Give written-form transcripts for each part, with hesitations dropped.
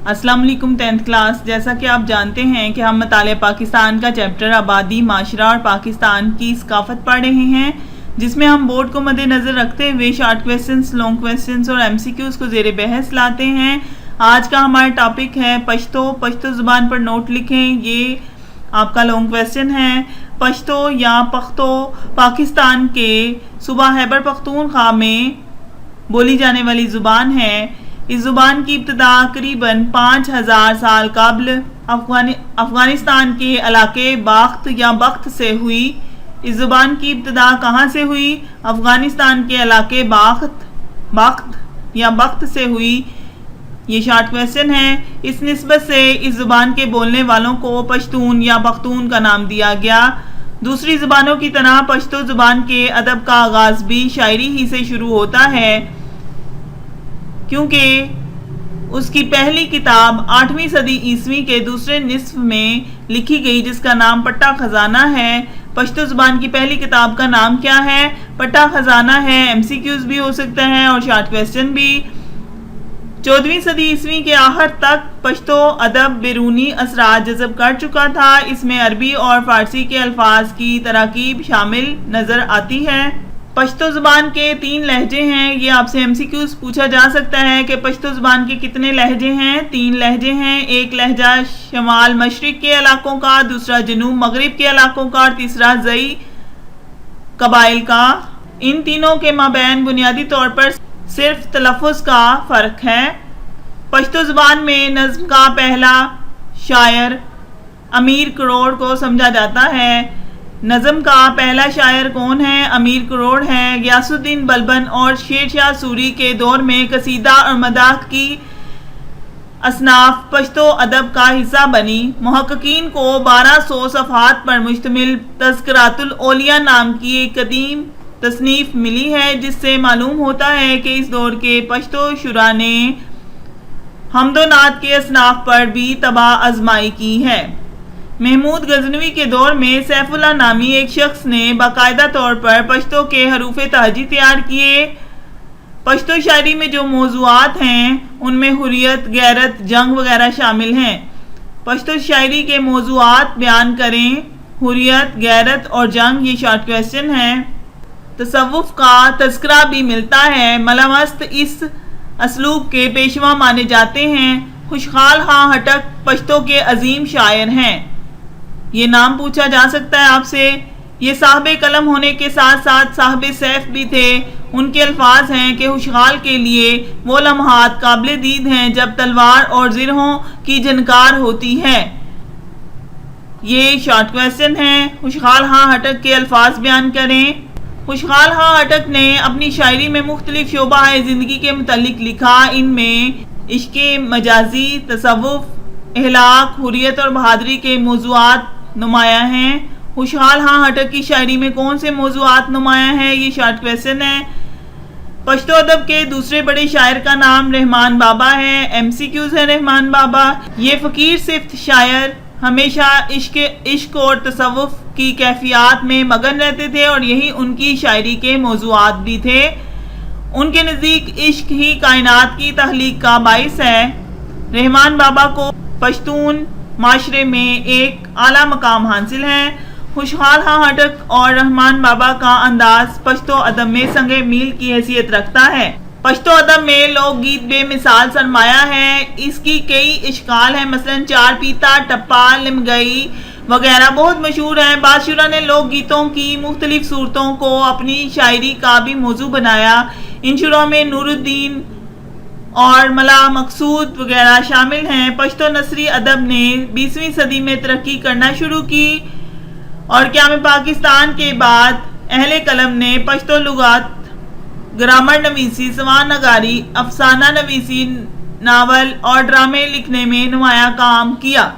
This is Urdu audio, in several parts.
السلام علیکم 10th کلاس. جیسا کہ آپ جانتے ہیں کہ ہم مطالعہ پاکستان کا چیپٹر آبادی، معاشرہ اور پاکستان کی ثقافت پڑھ رہے ہیں، جس میں ہم بورڈ کو مد نظر رکھتے ہوئے شارٹ کویسچنز، لانگ کویسچنز اور MCQs کو زیر بحث لاتے ہیں. آج کا ہمارا ٹاپک ہے پشتو زبان پر نوٹ لکھیں. یہ آپ کا لانگ کویسچن ہے. پشتو یا پختو پاکستان کے صوبہ خیبر پختونخوا میں بولی جانے والی زبان ہے. اس زبان کی ابتدا قریباً 5000 سال قبل افغانستان کے علاقے باخت یا بخت سے ہوئی. اس زبان کی ابتدا کہاں سے ہوئی؟ افغانستان کے علاقے باخت یا بخت سے ہوئی. یہ شارٹ کویسچن ہے. اس نسبت سے اس زبان کے بولنے والوں کو پشتون یا پختون کا نام دیا گیا. دوسری زبانوں کی طرح پشتو زبان کے ادب کا آغاز بھی شاعری ہی سے شروع ہوتا ہے، کیونکہ اس کی پہلی کتاب 8ویں صدی عیسوی کے دوسرے نصف میں لکھی گئی، جس کا نام پٹا خزانہ ہے. پشتو زبان کی پہلی کتاب کا نام کیا ہے؟ پٹا خزانہ ہے. MCQs بھی ہو سکتا ہے اور شارٹ کویسچن بھی. 14ویں صدی عیسوی کے آخر تک پشتو ادب بیرونی اثرات جذب کر چکا تھا. اس میں عربی اور فارسی کے الفاظ کی تراکیب شامل نظر آتی ہے. پشتو زبان کے 3 لہجے ہیں. یہ آپ سے MCQs پوچھا جا سکتا ہے کہ پشتو زبان کے کتنے لہجے ہیں؟ 3 لہجے ہیں. ایک لہجہ شمال مشرق کے علاقوں کا، دوسرا جنوب مغرب کے علاقوں کا اور تیسرا زئی قبائل کا. ان تینوں کے مابین بنیادی طور پر صرف تلفظ کا فرق ہے. پشتو زبان میں نظم کا پہلا شاعر امیر کروڑ کو سمجھا جاتا ہے. نظم کا پہلا شاعر کون ہے؟ امیر کروڑ ہے. غیاث الدین بلبن اور شیر شاہ سوری کے دور میں قصیدہ اور مداح کی اصناف پشتو ادب کا حصہ بنی. محققین کو 1200 صفحات پر مشتمل تذکرات الاولیاء نام کی ایک قدیم تصنیف ملی ہے، جس سے معلوم ہوتا ہے کہ اس دور کے پشتو شعراء نے حمد و نعت کے اصناف پر بھی طبع آزمائی کی ہے. محمود غزنوی کے دور میں سیف اللہ نامی ایک شخص نے باقاعدہ طور پر پشتو کے حروف تہجی تیار کیے. پشتو شاعری میں جو موضوعات ہیں ان میں حریت، غیرت، جنگ وغیرہ شامل ہیں. پشتو شاعری کے موضوعات بیان کریں. حریت، غیرت اور جنگ. یہ شارٹ کویسچن ہے. تصوف کا تذکرہ بھی ملتا ہے. ملامست اس اسلوب کے پیشوا مانے جاتے ہیں. خوشحال خاں خٹک پشتو کے عظیم شاعر ہیں. یہ نام پوچھا جا سکتا ہے آپ سے. یہ صاحب قلم ہونے کے ساتھ ساتھ صاحب سیف بھی تھے. ان کے الفاظ ہیں کہ خوشحال کے لیے وہ لمحات قابل دید ہیں جب تلوار اور زرہوں کی جھنکار ہوتی ہے. یہ شارٹ کویسچن ہے. خوشحال خاں خٹک کے الفاظ بیان کریں. خوشحال خاں خٹک نے اپنی شاعری میں مختلف شعبہ زندگی کے متعلق لکھا. ان میں عشق مجازی، تصوف، اخلاق، حریت اور بہادری کے موضوعات نمایاں ہیں. خوشحال خاں خٹک کی شاعری میں کون سے موضوعات نمایاں ہیں؟ یہ شارٹ کویسچن ہے. پشتو ادب کے دوسرے بڑے شاعر کا نام رحمان بابا ہے. MCQs ہے رحمان بابا. یہ فقیر صفت شاعر ہمیشہ عشق اور تصوف کی کیفیات میں مگن رہتے تھے اور یہی ان کی شاعری کے موضوعات بھی تھے. ان کے نزدیک عشق ہی کائنات کی تخلیق کا باعث ہے. رحمان بابا کو پشتون معاشرے میں ایک اعلیٰ مقام حاصل ہے. خوشحال خاں خٹک اور رحمان بابا کا انداز پشتو ادب میں سنگ میل کی حیثیت رکھتا ہے. پشتو ادب میں لوک گیت بے مثال سرمایہ ہے. اس کی کئی اشکال ہیں، مثلا چار پیتا، ٹپا، لمگئی وغیرہ بہت مشہور ہیں. بعض شعراء نے لوک گیتوں کی مختلف صورتوں کو اپنی شاعری کا بھی موضوع بنایا. ان شعراء میں نور الدین اور ملا مقصود وغیرہ شامل ہیں. پشتو نثری ادب نے 20ویں صدی میں ترقی کرنا شروع کی اور قیام پاکستان کے بعد اہل قلم نے پشتو لغات، گرامر نویسی، سوان نگاری، افسانہ نویسی، ناول اور ڈرامے لکھنے میں نمایاں کام کیا.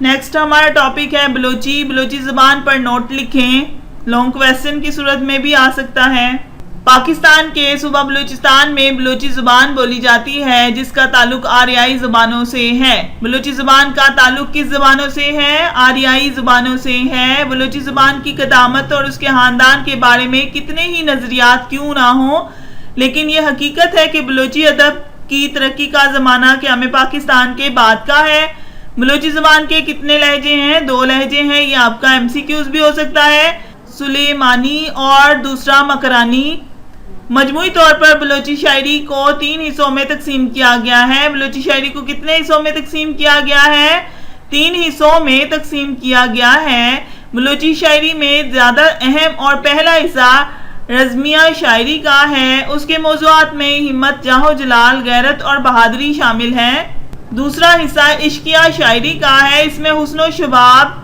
نیکسٹ ہمارا ٹاپک ہے بلوچی. بلوچی زبان پر نوٹ لکھیں. لانگ کویسچن کی صورت میں بھی آ سکتا ہے. پاکستان کے صوبہ بلوچستان میں بلوچی زبان بولی جاتی ہے، جس کا تعلق آریائی زبانوں سے ہے. بلوچی زبان کا تعلق کس زبانوں سے ہے؟ آریائی زبانوں سے ہے. بلوچی زبان کی قدامت اور اس کے خاندان کے بارے میں کتنے ہی نظریات کیوں نہ ہوں، لیکن یہ حقیقت ہے کہ بلوچی ادب کی ترقی کا زمانہ قیام پاکستان کے بعد کا ہے۔ بلوچی زبان کے کتنے لہجے ہیں؟ 2 لہجے ہیں۔ یہ آپ کا MCQs بھی ہو سکتا ہے، سلیمانی اور دوسرا مکرانی۔ مجموعی طور پر بلوچی شاعری کو 3 حصوں میں تقسیم کیا گیا ہے۔ بلوچی شاعری کو کتنے حصوں میں تقسیم کیا گیا ہے؟ 3 حصوں میں تقسیم کیا گیا ہے۔ بلوچی شاعری میں زیادہ اہم اور پہلا حصہ رزمیہ شاعری کا ہے۔ اس کے موضوعات میں ہمت، جاہ و جلال، غیرت اور بہادری شامل ہیں۔ دوسرا حصہ عشقیہ شاعری کا ہے۔ اس میں حسن و شباب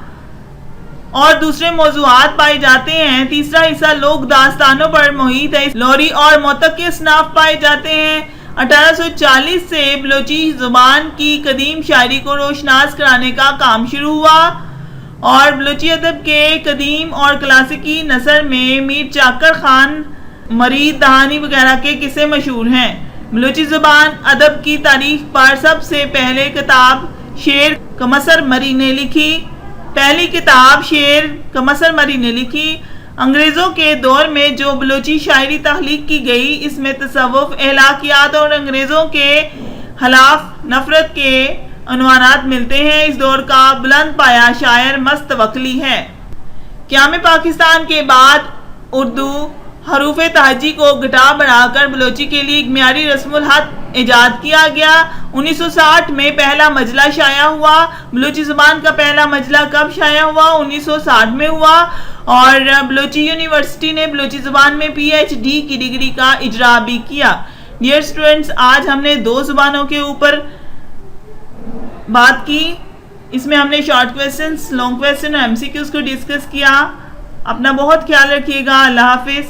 اور دوسرے موضوعات پائے جاتے ہیں۔ تیسرا حصہ لوک داستانوں پر محیط ہے۔ لوری اور موتق کے اصناف پائے جاتے ہیں۔ 1840 سے بلوچی زبان کی قدیم شاعری کو روشناس کرانے کا کام شروع ہوا اور بلوچی ادب کے قدیم اور کلاسیکی نثر میں میر چاکر خان، مرید دہانی وغیرہ کے قصے مشہور ہیں۔ بلوچی زبان ادب کی تاریخ پر سب سے پہلے کتاب شعر کمثر مری نے لکھی۔ پہلی کتاب شعر کمثر مری نے لکھی۔ انگریزوں کے دور میں جو بلوچی شاعری تخلیق کی گئی، اس میں تصوف، اخلاقیات اور انگریزوں کے خلاف نفرت کے عنوانات ملتے ہیں۔ اس دور کا بلند پایہ شاعر مستوقلی ہے۔ قیام پاکستان کے بعد اردو حروف تہجی کو گھٹا بڑھا کر بلوچی کے لیے ایک معیاری رسم الخط ایجاد کیا گیا۔ 1960 میں پہلا مجلہ شائع ہوا۔ بلوچی زبان کا پہلا مجلہ کب شائع ہوا؟ 1960 میں ہوا، اور بلوچی یونیورسٹی نے بلوچی زبان میں PhD کی ڈگری کا اجرا بھی کیا۔ ڈیئر اسٹوڈنٹس، آج ہم نے 2 زبانوں کے اوپر بات کی۔ اس میں ہم نے شارٹ کویسچنز، لانگ کویسچن اور MCQs کو ڈسکس کیا۔ اپنا بہت خیال رکھیے گا۔ اللہ حافظ۔